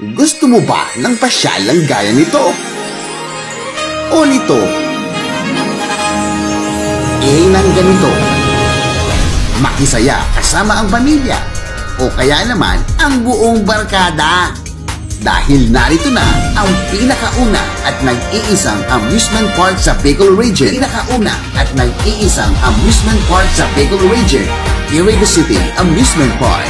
Gusto mo ba ng pasyalang gaya nito? O nito? Nang ganito. Makisaya kasama ang pamilya. O kaya naman ang buong barkada. Dahil narito na ang pinakauna at nag-iisang amusement park sa Bicol Region. Pinakauna at nag-iisang amusement park sa Bicol Region. Iriga City Amusement Park.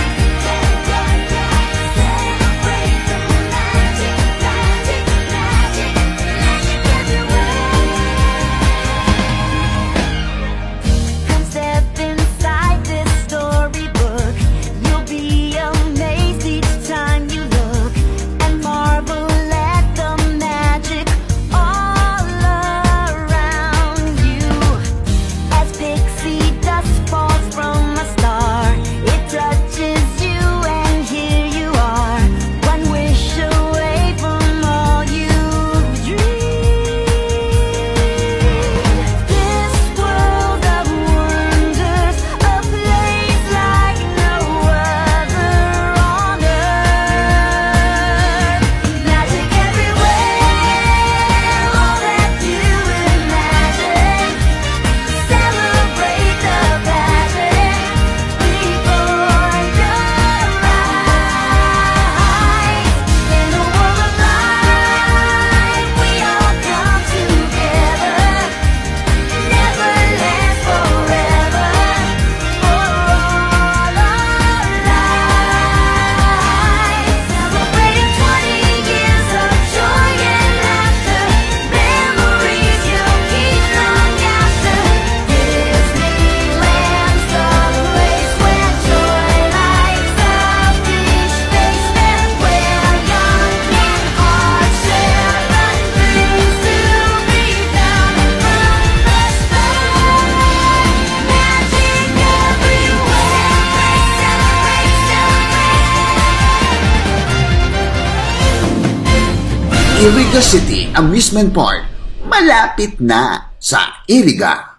Iriga City Amusement Park, malapit na sa Iriga.